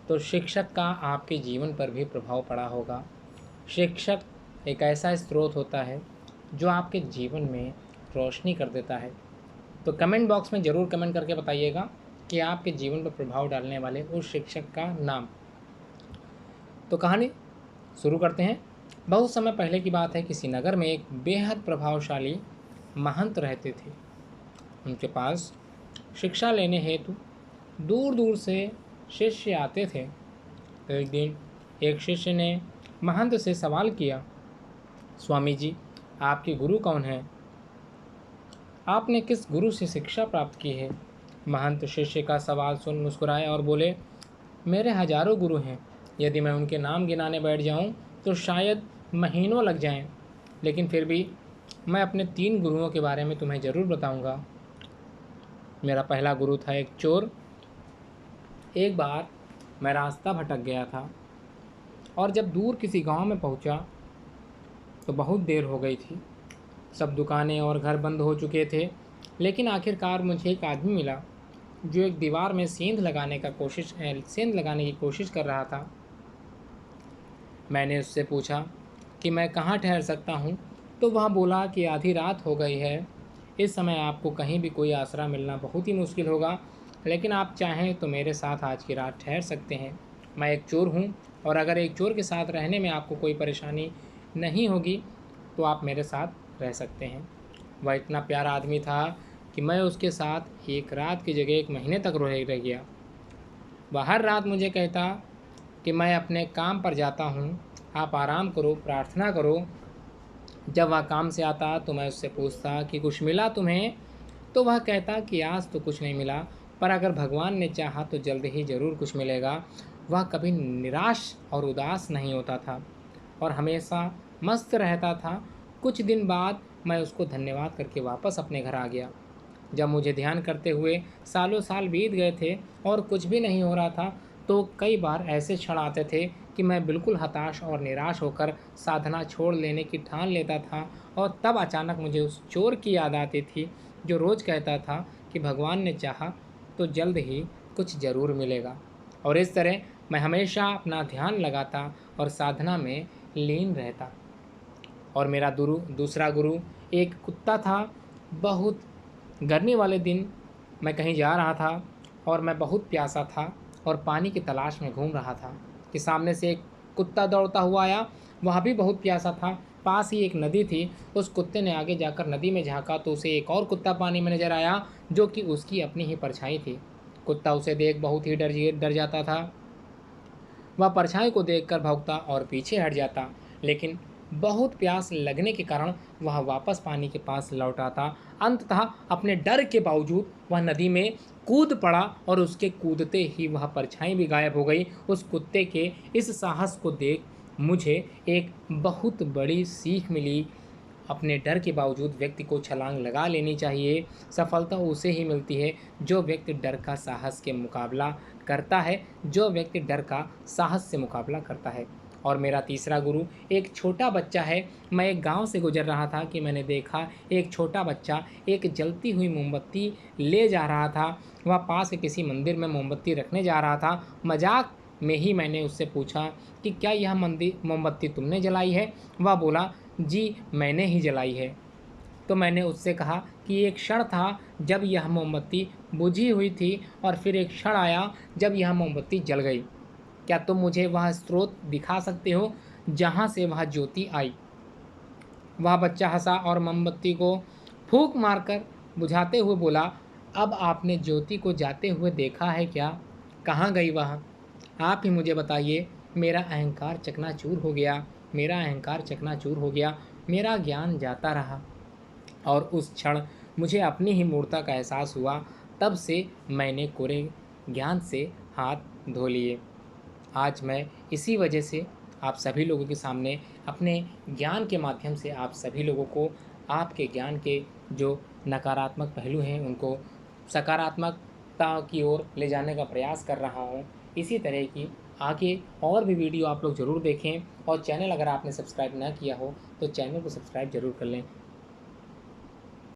तो शिक्षक का आपके जीवन पर भी प्रभाव पड़ा होगा। शिक्षक एक ऐसा स्रोत होता है जो आपके जीवन में रोशनी कर देता है। तो कमेंट बॉक्स में ज़रूर कमेंट करके बताइएगा कि आपके जीवन पर प्रभाव डालने वाले उस शिक्षक का नाम। तो कहानी शुरू करते हैं। बहुत समय पहले की बात है, किसी नगर में एक बेहद प्रभावशाली महंत रहते थे। उनके पास शिक्षा लेने हेतु दूर दूर से शिष्य आते थे। एक दिन एक शिष्य ने महंत से सवाल किया, स्वामी जी, आपके गुरु कौन हैं? आपने किस गुरु से शिक्षा प्राप्त की है? महंत शिष्य का सवाल सुन मुस्कुराए और बोले, मेरे हजारों गुरु हैं। यदि मैं उनके नाम गिनाने बैठ जाऊं तो शायद महीनों लग जाएं, लेकिन फिर भी मैं अपने 3 गुरुओं के बारे में तुम्हें ज़रूर बताऊंगा। मेरा पहला गुरु था एक चोर। एक बार मैं रास्ता भटक गया था और जब दूर किसी गांव में पहुंचा तो बहुत देर हो गई थी। सब दुकानें और घर बंद हो चुके थे, लेकिन आखिरकार मुझे एक आदमी मिला जो एक दीवार में सेंध लगाने की कोशिश कर रहा था। मैंने उससे पूछा कि मैं कहाँ ठहर सकता हूँ, तो वह बोला कि आधी रात हो गई है, इस समय आपको कहीं भी कोई आसरा मिलना बहुत ही मुश्किल होगा, लेकिन आप चाहें तो मेरे साथ आज की रात ठहर सकते हैं। मैं एक चोर हूँ और अगर एक चोर के साथ रहने में आपको कोई परेशानी नहीं होगी तो आप मेरे साथ रह सकते हैं। वह इतना प्यारा आदमी था कि मैं उसके साथ एक रात की जगह 1 महीने तक रह गया। वह हर रात मुझे कहता कि मैं अपने काम पर जाता हूँ, आप आराम करो, प्रार्थना करो। जब वह काम से आता तो मैं उससे पूछता कि कुछ मिला तुम्हें? तो वह कहता कि आज तो कुछ नहीं मिला, पर अगर भगवान ने चाहा तो जल्द ही ज़रूर कुछ मिलेगा। वह कभी निराश और उदास नहीं होता था और हमेशा मस्त रहता था। कुछ दिन बाद मैं उसको धन्यवाद करके वापस अपने घर आ गया। जब मुझे ध्यान करते हुए सालों साल बीत गए थे और कुछ भी नहीं हो रहा था, तो कई बार ऐसे क्षण आते थे कि मैं बिल्कुल हताश और निराश होकर साधना छोड़ लेने की ठान लेता था। और तब अचानक मुझे उस चोर की याद आती थी जो रोज़ कहता था कि भगवान ने चाहा तो जल्द ही कुछ ज़रूर मिलेगा। और इस तरह मैं हमेशा अपना ध्यान लगाता और साधना में लीन रहता। और मेरा दूसरा गुरु एक कुत्ता था। बहुत गर्मी वाले दिन मैं कहीं जा रहा था और मैं बहुत प्यासा था और पानी की तलाश में घूम रहा था कि सामने से एक कुत्ता दौड़ता हुआ आया। वह भी बहुत प्यासा था। पास ही एक नदी थी। उस कुत्ते ने आगे जाकर नदी में झांका तो उसे एक और कुत्ता पानी में नजर आया जो कि उसकी अपनी ही परछाई थी। कुत्ता उसे देख बहुत ही डर जाता था। वह परछाई को देखकर भौंकता और पीछे हट जाता, लेकिन बहुत प्यास लगने के कारण वह वापस पानी के पास लौट आता। अंततः अपने डर के बावजूद वह नदी में कूद पड़ा और उसके कूदते ही वह परछाई भी गायब हो गई। उस कुत्ते के इस साहस को देख मुझे एक बहुत बड़ी सीख मिली। अपने डर के बावजूद व्यक्ति को छलांग लगा लेनी चाहिए। सफलता उसे ही मिलती है जो व्यक्ति डर का साहस के मुकाबला करता है, जो व्यक्ति डर का साहस से मुकाबला करता है। और मेरा तीसरा गुरु एक छोटा बच्चा है। मैं एक गांव से गुजर रहा था कि मैंने देखा एक छोटा बच्चा एक जलती हुई मोमबत्ती ले जा रहा था। वह पास के किसी मंदिर में मोमबत्ती रखने जा रहा था। मजाक में ही मैंने उससे पूछा कि क्या यह मोमबत्ती तुमने जलाई है? वह बोला, जी मैंने ही जलाई है। तो मैंने उससे कहा कि एक क्षण था जब यह मोमबत्ती बुझी हुई थी और फिर एक क्षण आया जब यह मोमबत्ती जल गई। क्या तुम मुझे वह स्रोत दिखा सकते हो जहाँ से वह ज्योति आई? वह बच्चा हंसा और मोमबत्ती को फूंक मारकर बुझाते हुए बोला, अब आपने ज्योति को जाते हुए देखा है क्या? कहाँ गई वह? आप ही मुझे बताइए। मेरा अहंकार चकनाचूर हो गया। मेरा ज्ञान जाता रहा और उस क्षण मुझे अपनी ही मूर्खता का एहसास हुआ। तब से मैंने कोरे ज्ञान से हाथ धो लिए। आज मैं इसी वजह से आप सभी लोगों के सामने अपने ज्ञान के माध्यम से आप सभी लोगों को आपके ज्ञान के जो नकारात्मक पहलू हैं उनको सकारात्मकता की ओर ले जाने का प्रयास कर रहा हूँ। इसी तरह की आगे और भी वीडियो आप लोग ज़रूर देखें और चैनल अगर आपने सब्सक्राइब ना किया हो तो चैनल को सब्सक्राइब ज़रूर कर लें।